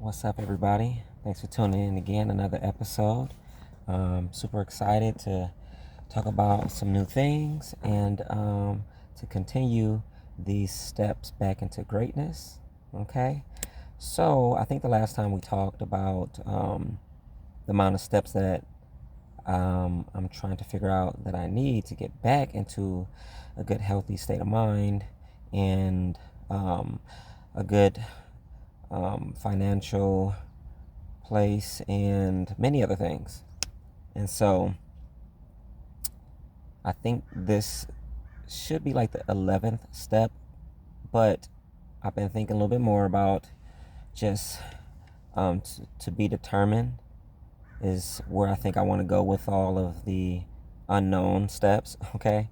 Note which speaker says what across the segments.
Speaker 1: What's up, everybody? Thanks for tuning in again. Another episode. Super excited to talk about some new things and to continue these steps back into greatness. Okay. So, I think the last time we talked about the amount of steps that I'm trying to figure out that I need to get back into a good, healthy state of mind and a good financial place and many other things. And so I think this should be like the 11th step, but I've been thinking a little bit more about just to be determined is where I think I want to go with all of the unknown steps. Okay.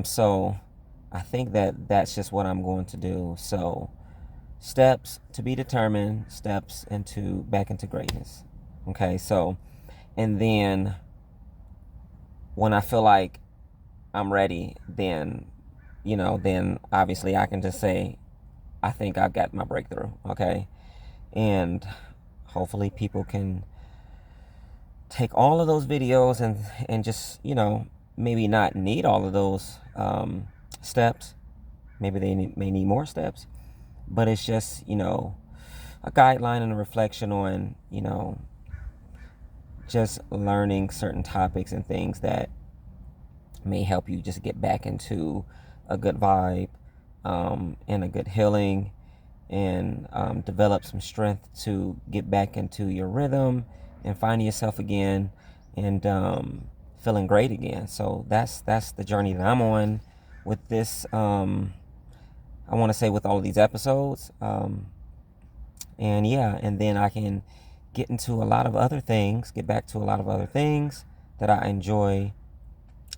Speaker 1: So I think that that's just what I'm going to do. So steps to be determined, steps into back into greatness. Okay. So, and then when I feel like I'm ready, then, then obviously I can just say, I think I've got my breakthrough. Okay. And hopefully people can take all of those videos and just, maybe not need all of those steps. Maybe they may need more steps, but it's just, a guideline and a reflection on, just learning certain topics and things that may help you just get back into a good vibe and a good healing and develop some strength to get back into your rhythm and finding yourself again and feeling great again. So that's the journey that I'm on with this. I want to say with all of these episodes. And then I can get into a lot of other things, get back to a lot of other things that I enjoy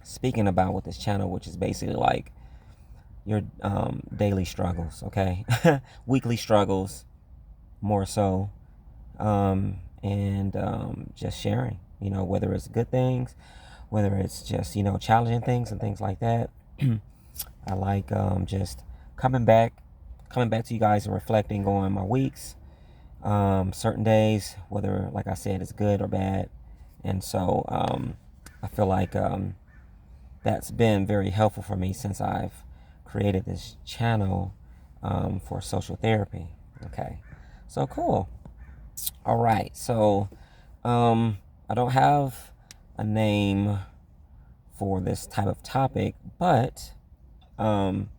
Speaker 1: speaking about with this channel, which is basically like your daily struggles, okay? Weekly struggles, more so, and just sharing, whether it's good things, whether it's just, challenging things and things like that. I like just coming back to you guys and reflecting on my weeks, certain days, whether, like I said, it's good or bad. And so I feel like that's been very helpful for me since I've created this channel for social therapy. Okay, so cool. All right, so I don't have a name for this type of topic, but I'm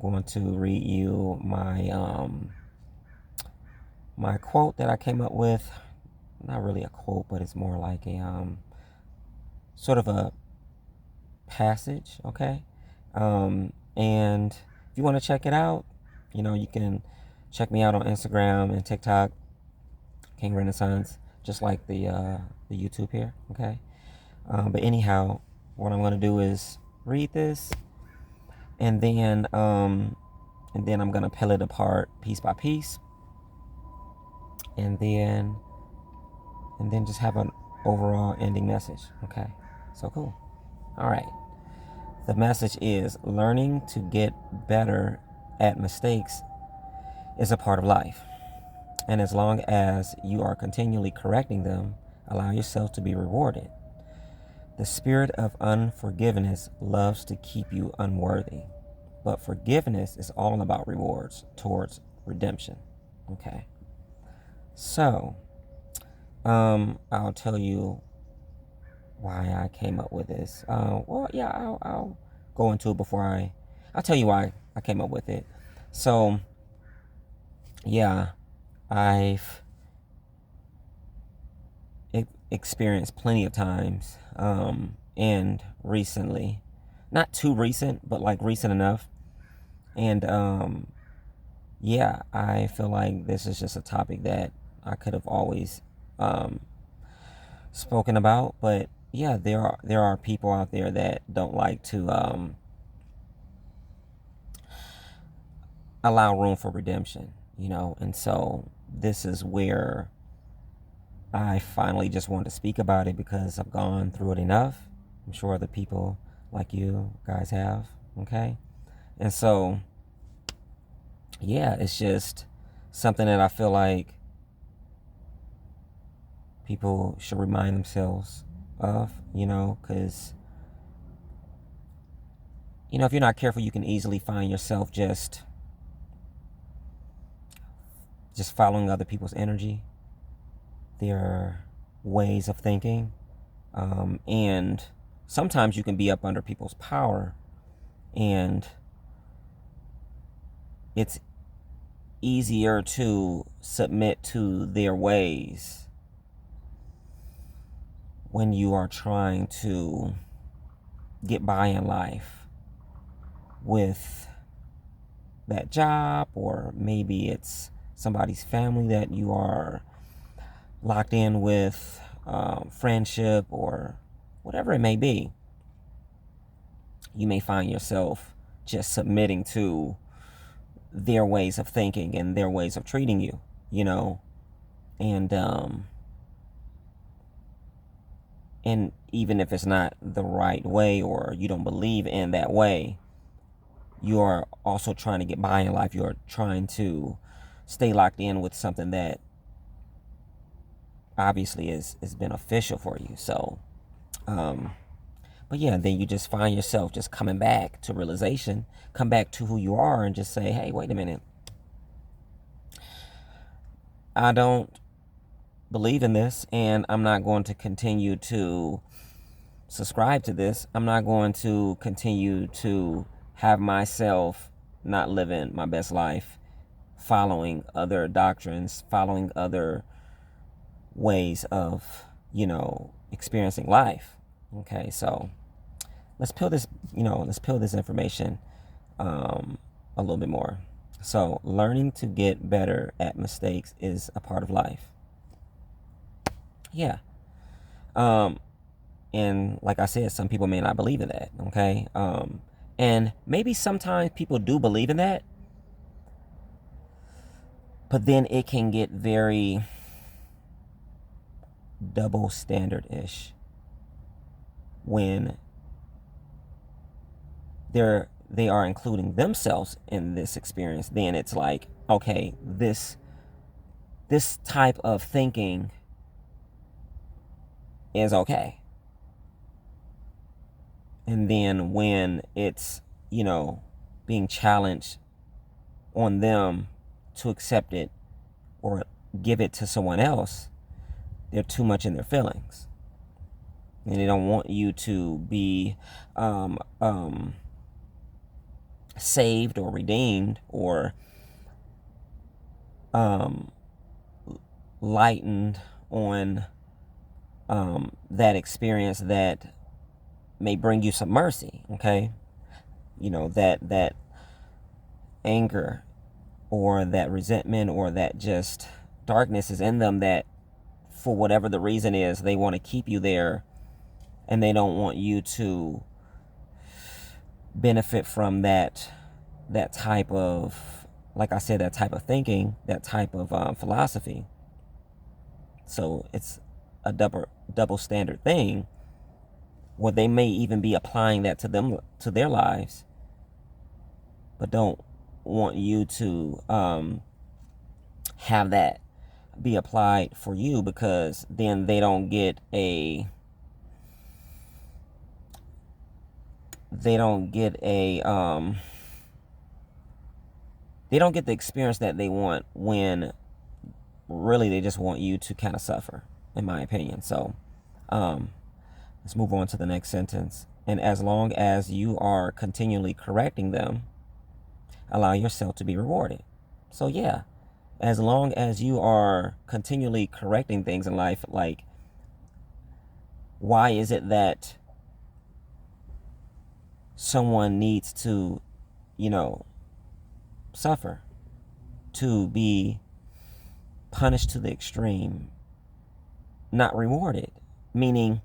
Speaker 1: going to read you my quote that I came up with. Not really a quote, but it's more like a sort of a passage, okay? And if you want to check it out, you can check me out on Instagram and TikTok, King Renaissance, just like the YouTube here, okay? But anyhow, what I'm going to do is read this, and then I'm going to peel it apart piece by piece, and then just have an overall ending message, okay? So cool. All right. The message is learning to get better at mistakes is a part of life. And as long as you are continually correcting them, allow yourself to be rewarded. The spirit of unforgiveness loves to keep you unworthy. But forgiveness is all about rewards towards redemption. Okay. So, I'll tell you why I came up with this. I'll go into it before I'll tell you why I came up with it. So, yeah, I've experienced plenty of times, and recently, not too recent, but like recent enough. And, I feel like this is just a topic that I could have always, spoken about, but yeah, there are people out there that don't like to allow room for redemption, and so this is where I finally just wanted to speak about it because I've gone through it enough. I'm sure other people like you guys have, okay? And so, yeah, it's just something that I feel like people should remind themselves of, because, if you're not careful, you can easily find yourself just following other people's energy, their ways of thinking, and sometimes you can be up under people's power, and it's easier to submit to their ways when you are trying to get by in life with that job, or maybe it's somebody's family that you are locked in with, friendship, or whatever it may be. You may find yourself just submitting to their ways of thinking and their ways of treating you, and and even if it's not the right way, or you don't believe in that way, you are also trying to get by in life. You're trying to stay locked in with something that obviously is beneficial for you. So, but yeah, then you just find yourself just coming back to realization, come back to who you are, and just say, hey, wait a minute. I don't believe in this, and I'm not going to continue to subscribe to this. I'm not going to continue to have myself not living my best life, following other doctrines, following other ways of, experiencing life. Okay, so let's peel this information a little bit more. So, learning to get better at mistakes is a part of life. Yeah. And like I said, some people may not believe in that. Okay. And maybe sometimes people do believe in that, but then it can get very double standard-ish when they are including themselves in this experience. Then it's like, okay, this type of thinking is okay. And then when it's, being challenged on them to accept it or give it to someone else, they're too much in their feelings. And they don't want you to be saved or redeemed, or lightened on that experience that may bring you some mercy. Okay, that anger or that resentment or that just darkness is in them, that for whatever the reason is, they want to keep you there, and they don't want you to benefit from that type of, like I said, that type of thinking, that type of philosophy. So it's a double standard thing, where they may even be applying that to their lives, but don't want you to have that be applied for you, because then they don't get a they don't get the experience that they want, when really they just want you to kind of suffer, in my opinion. So let's move on to the next sentence. And as long as you are continually correcting them, allow yourself to be rewarded. So yeah, as long as you are continually correcting things in life, like, why is it that someone needs to, suffer, to be punished to the extreme, not rewarded? Meaning,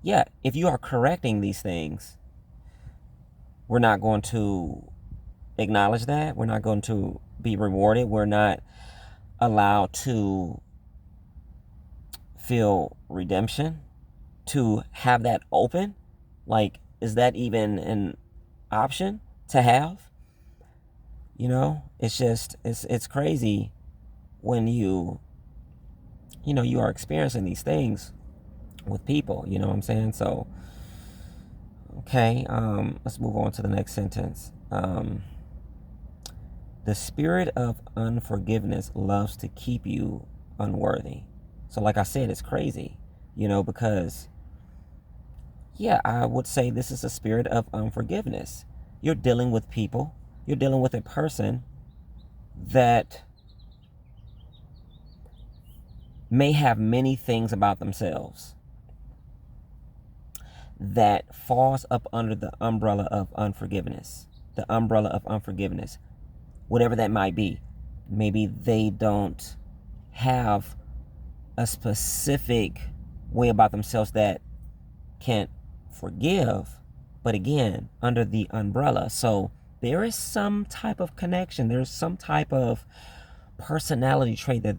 Speaker 1: yeah, if you are correcting these things, we're not going to acknowledge that. We're not going to be rewarded. We're not allowed to feel redemption, to have that open. Like, is that even an option to have? It's just, it's crazy when you are experiencing these things with people, you know what I'm saying? So, okay, let's move on to the next sentence. The spirit of unforgiveness loves to keep you unworthy. So, like I said, it's crazy, because, yeah, I would say this is a spirit of unforgiveness. You're dealing with people, you're dealing with a person that may have many things about themselves that falls up under the umbrella of unforgiveness. The umbrella of unforgiveness, whatever that might be. Maybe they don't have a specific way about themselves that can't forgive, but again, under the umbrella. So there is some type of connection. There's some type of personality trait that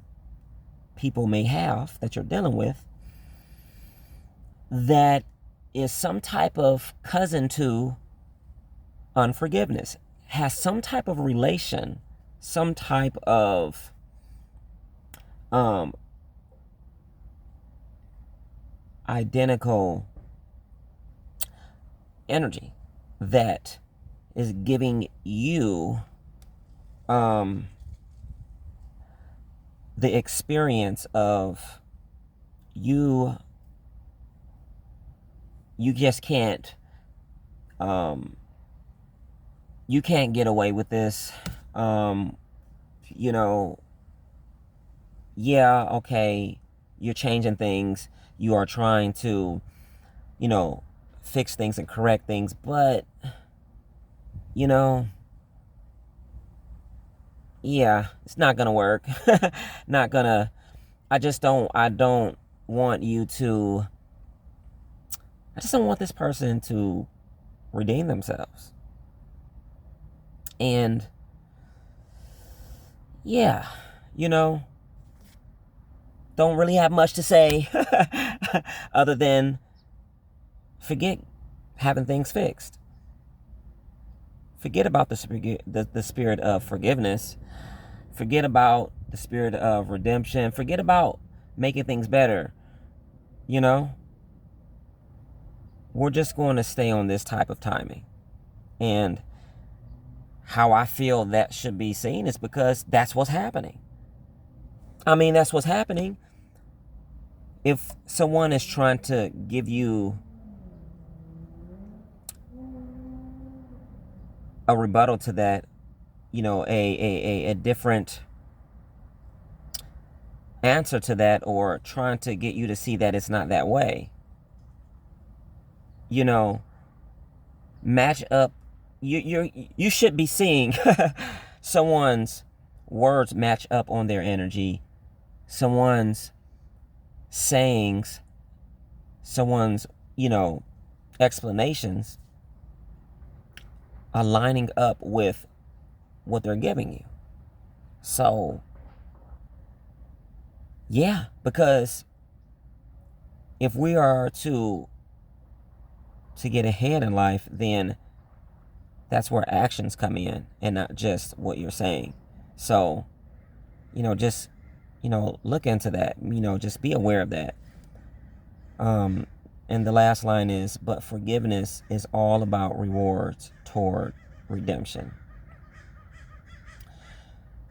Speaker 1: people may have that you're dealing with that is some type of cousin to unforgiveness, has some type of relation, some type of identical energy that is giving you the experience of you just can't you can't get away with this. You know, yeah, okay, you're changing things, you are trying to, fix things and correct things, but, yeah, it's not gonna work. Not gonna, I don't want you to, I just don't want this person to redeem themselves. And, yeah, don't really have much to say other than forget having things fixed. Forget about the spirit of forgiveness. Forget about the spirit of redemption. Forget about making things better. We're just going to stay on this type of timing. And how I feel that should be seen is because that's what's happening. I mean, that's what's happening. If someone is trying to give you a rebuttal to that, a different answer to that, or trying to get you to see that it's not that way, match up. You should be seeing someone's words match up on their energy, someone's sayings, someone's explanations are lining up with what they're giving you. So yeah, because if we are to get ahead in life, then that's where actions come in and not just what you're saying. So, just, look into that, just be aware of that. And the last line is, but forgiveness is all about rewards toward redemption.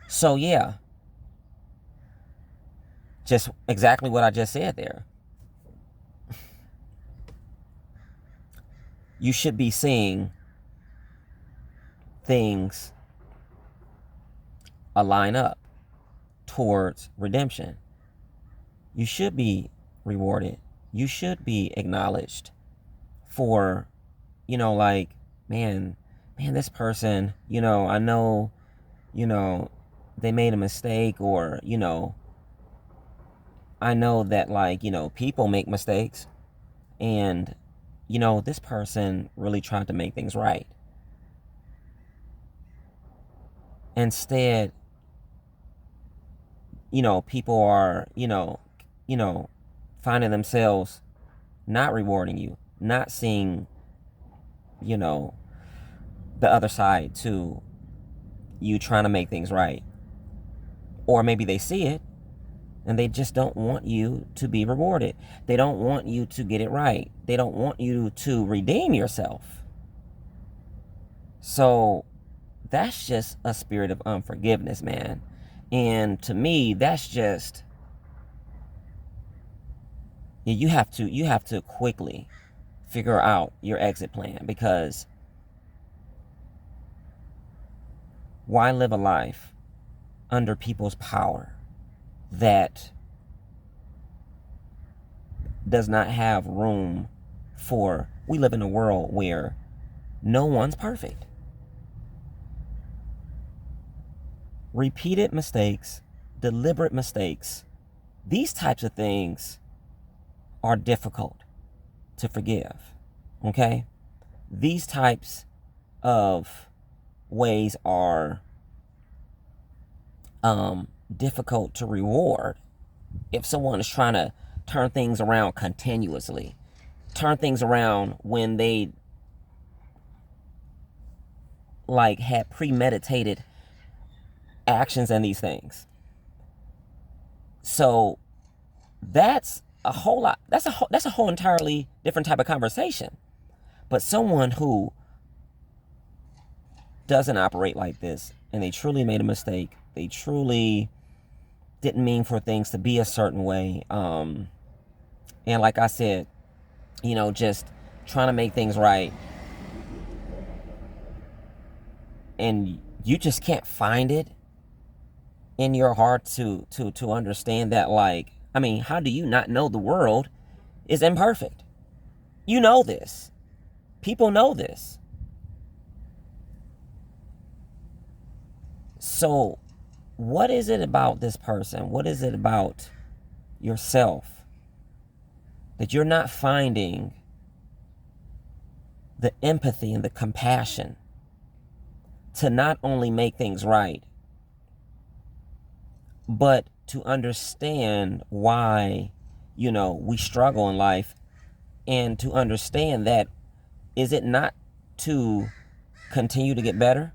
Speaker 1: So yeah, just exactly what I just said there. You should be seeing things align up towards redemption. You should be rewarded. You should be acknowledged for, like, man, this person, I know, they made a mistake, or, I know that, like, people make mistakes, and, this person really tried to make things right. Instead, people are, finding themselves not rewarding you, not seeing, the other side to you trying to make things right. Or maybe they see it and they just don't want you to be rewarded. They don't want you to get it right. They don't want you to redeem yourself. So that's just a spirit of unforgiveness, man. And to me, that's just, you have to quickly figure out your exit plan, because why live a life under people's power that does not have room for, we live in a world where no one's perfect. Repeated mistakes, deliberate mistakes, these types of things are difficult to forgive, okay? These types of ways are difficult to reward. If someone is trying to turn things around continuously, turn things around when they like had premeditated actions and these things. So that's a whole lot, that's a whole entirely different type of conversation. But someone who doesn't operate like this, and they truly made a mistake, they truly didn't mean for things to be a certain way, and like I said, just trying to make things right, and you just can't find it in your heart to understand that, like, I mean, how do you not know the world is imperfect? You know this. People know this. So what is it about this person? What is it about yourself that you're not finding the empathy and the compassion to not only make things right, but to understand why, we struggle in life, and to understand that, is it not to continue to get better?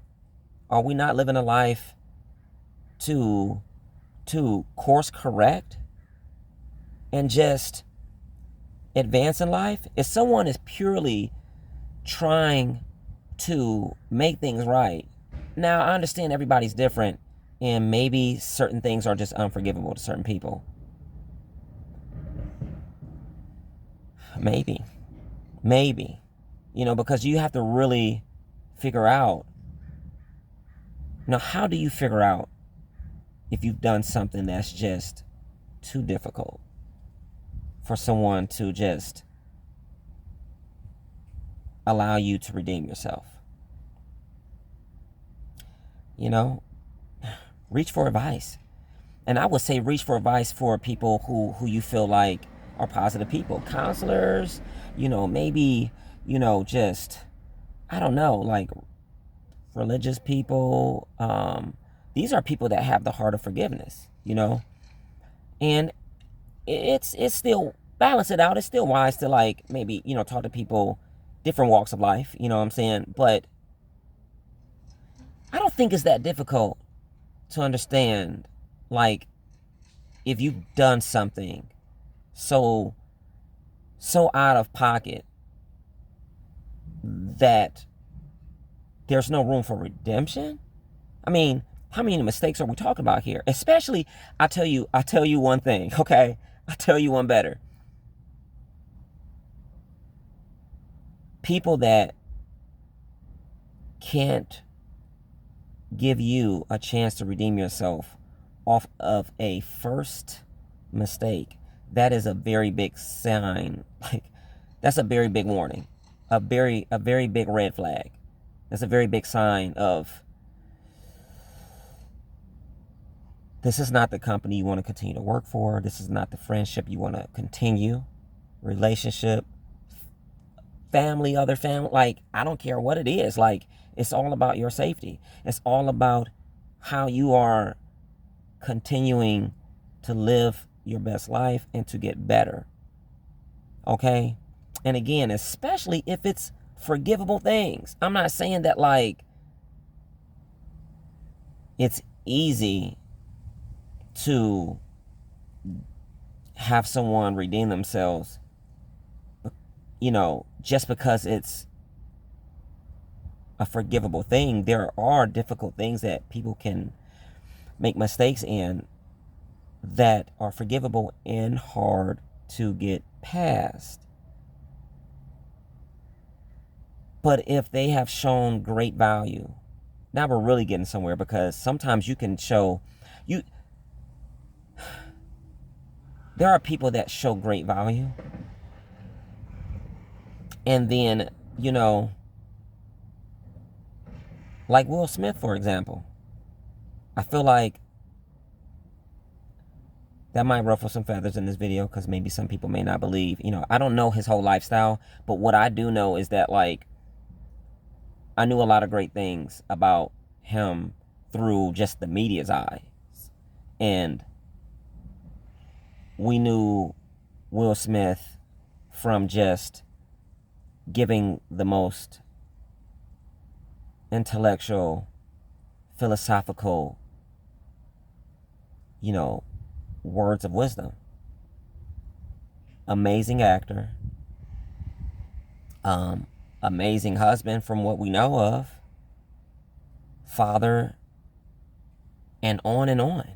Speaker 1: Are we not living a life to course correct and just advance in life? If someone is purely trying to make things right, now I understand everybody's different, and maybe certain things are just unforgivable to certain people. Maybe, because you have to really figure out, how do you figure out if you've done something that's just too difficult for someone to just allow you to redeem yourself? Reach for advice. And I would say reach for advice for people who you feel like are positive people. Counselors, maybe, just, I don't know, like religious people. These are people that have the heart of forgiveness, and it's still, balance it out. It's still wise to, like, maybe, talk to people, different walks of life, you know what I'm saying? But I don't think it's that difficult to understand, like, if you've done something so out of pocket that there's no room for redemption. I mean, how many mistakes are we talking about here? Especially, I tell you one thing, okay? I tell you one better. People that can't give you a chance to redeem yourself off of a first mistake, that is a very big sign. Like, that's a very big warning, a very big red flag. That's a very big sign of, this is not the company you want to continue to work for. This is not the friendship you want to continue. Relationship, family, other family, like, I don't care what it is. Like, it's all about your safety. It's all about how you are continuing to live your best life and to get better. Okay? And again, especially if it's forgivable things. I'm not saying that, like, it's easy to have someone redeem themselves, just because it's a forgivable thing. There are difficult things that people can make mistakes in that are forgivable and hard to get past. But if they have shown great value, now we're really getting somewhere, because sometimes you can show you there are people that show great value, and then, like Will Smith, for example. I feel like that might ruffle some feathers in this video, because maybe some people may not believe. I don't know his whole lifestyle, but what I do know is that, like, I knew a lot of great things about him through just the media's eyes. And we knew Will Smith from just giving the most intellectual, philosophical, words of wisdom. Amazing actor. Amazing husband from what we know of. Father. And on and on.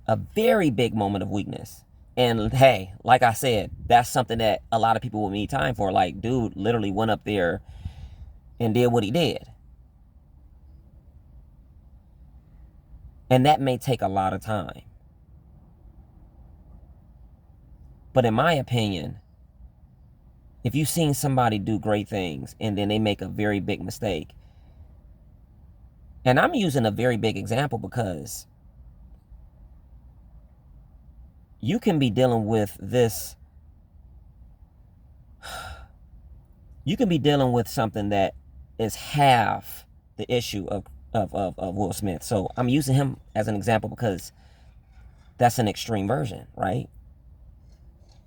Speaker 1: A very big moment of weakness. And hey, like I said, that's something that a lot of people would need time for. Like, dude literally went up there and did what he did. And that may take a lot of time. But in my opinion, if you've seen somebody do great things and then they make a very big mistake, and I'm using a very big example because you can be dealing with this. You can be dealing with something that is half the issue of Will Smith. So I'm using him as an example because that's an extreme version, right?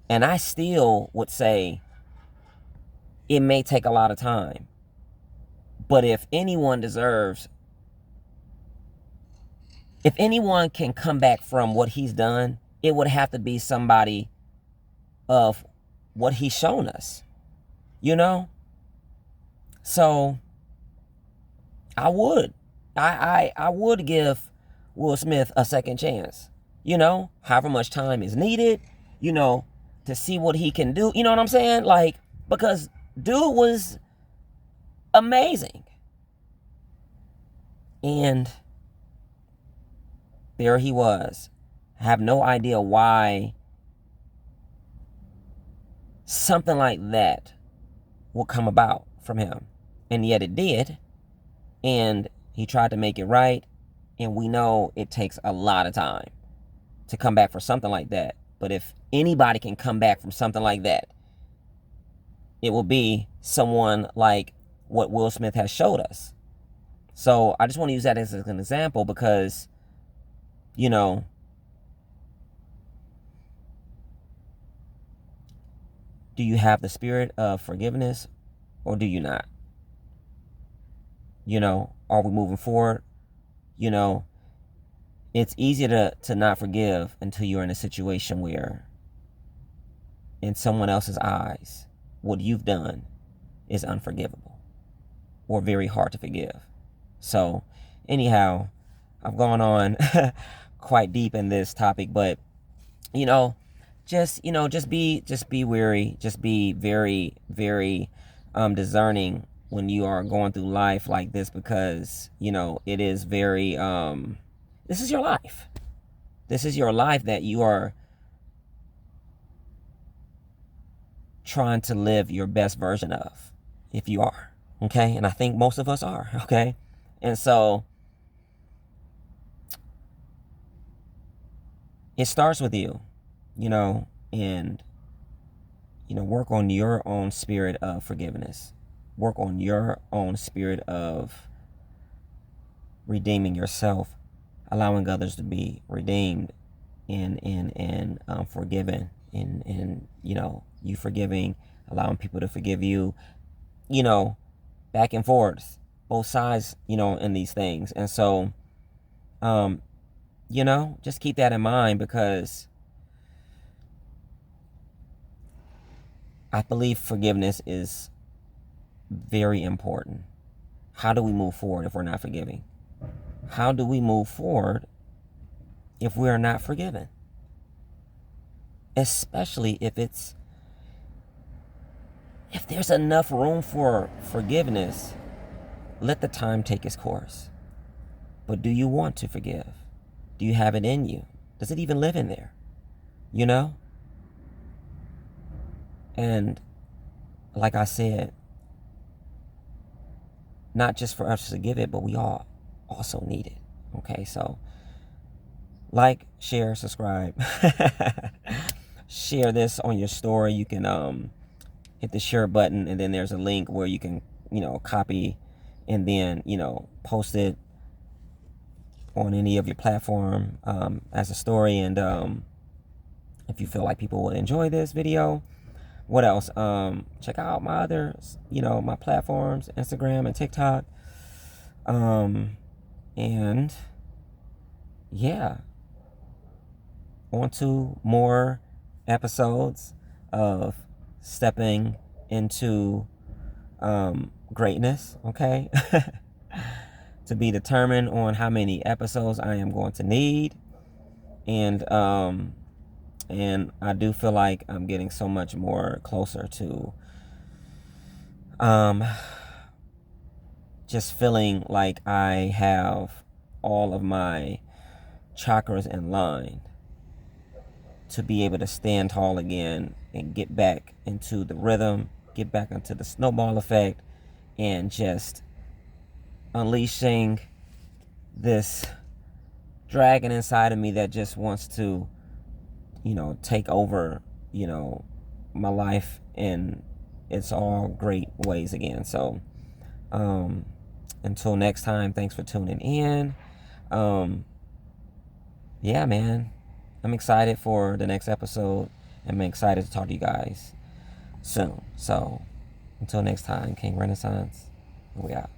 Speaker 1: And I still would say it may take a lot of time. But if anyone can come back from what he's done, it would have to be somebody of what he's shown us. So I would. I would give Will Smith a second chance. However much time is needed, to see what he can do. You know what I'm saying? Like, because dude was amazing. And there he was. I have no idea why something like that will come about from him. And yet it did. And he tried to make it right. And we know it takes a lot of time to come back for something like that. But if anybody can come back from something like that, it will be someone like what Will Smith has showed us. So I just want to use that as an example because, do you have the spirit of forgiveness or do you not? Are we moving forward? It's easy to not forgive until you're in a situation where, in someone else's eyes, what you've done is unforgivable or very hard to forgive. So, anyhow, I've gone on quite deep in this topic, but just be wary, just be very, very discerning when you are going through life like this, because it is very this is your life. This is your life that you are trying to live your best version of, if you are. Okay? And I think most of us are. Okay? And so it starts with you, and work on your own spirit of forgiveness. Work on your own spirit of redeeming yourself, allowing others to be redeemed and forgiven, and you forgiving, allowing people to forgive you, back and forth. both sides, in these things. And so, just keep that in mind, because I believe forgiveness is very important. How do we move forward if we're not forgiving? How do we move forward if we are not forgiven? Especially if there's enough room for forgiveness, let the time take its course. But do you want to forgive? Do you have it in you? Does it even live in there? And like I said, not just for us to give it, but we all also need it. Okay, so like, share, subscribe. Share this on your story. You can hit the share button, and then there's a link where you can copy and then post it on any of your platform as a story. And if you feel like people will enjoy this video, what else? Check out my other, my platforms, Instagram and TikTok. And yeah, on to more episodes of stepping into greatness. Okay. To be determined on how many episodes I am going to need. And I do feel like I'm getting so much more closer to just feeling like I have all of my chakras in line to be able to stand tall again and get back into the rhythm, get back into the snowball effect, and just unleashing this dragon inside of me that just wants to take over my life in its all great ways again. So until next time, thanks for tuning in. Yeah, man, I'm excited for the next episode, and I'm excited to talk to you guys soon. So until next time, King Renaissance, we out.